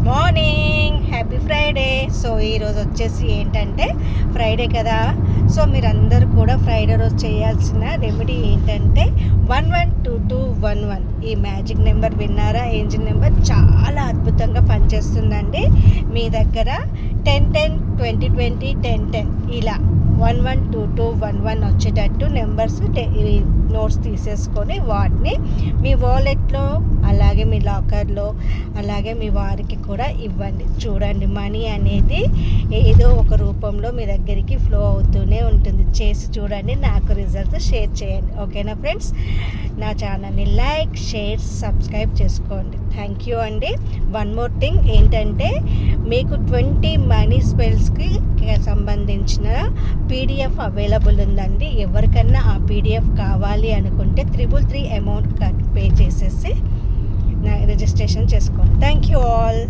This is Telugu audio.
Morning, happy Friday. సో ఈరోజు వచ్చేసి ఏంటంటే ఫ్రైడే కదా. సో మీరందరూ కూడా ఫ్రైడే రోజు చేయాల్సిన రెమెడీ ఏంటంటే 112211 ఈ మ్యాజిక్ నెంబర్ విన్నారా? ఏంజిల్ నెంబర్ చాలా అద్భుతంగా పనిచేస్తుందండి. మీ దగ్గర 1010 2020 1010 ఇలా 112211 వచ్చేటట్టు నెంబర్స్ నోట్స్ తీసేసుకొని వాటిని మీ వాలెట్లో అలాగే మీ లాకర్లో అలాగే మీ వారికి కూడా ఇవ్వండి. చూడండి, మనీ అనేది ఏదో ఒక రూపంలో మీ దగ్గరికి ఫ్లో అవుతూనే ఉంటుంది. చేసి చూడండి, నాకు రిజల్ట్స్ షేర్ చేయండి. ఓకేనా ఫ్రెండ్స్? నా ఛానల్ని లైక్, షేర్, సబ్స్క్రైబ్ చేసుకోండి. థ్యాంక్ యూ అండి. వన్ మోర్ థింగ్ ఏంటంటే, మీకు 20 మనీ స్పెల్స్కి సంబంధించిన పీడిఎఫ్ అవైలబుల్ ఉందండి. ఎవరికన్నా ఆ పీడిఎఫ్ కావాలి అనుకుంటే 333 అమౌంట్ పే చేసేసి రిజిస్ట్రేషన్ చేసుకోండి. Thank you.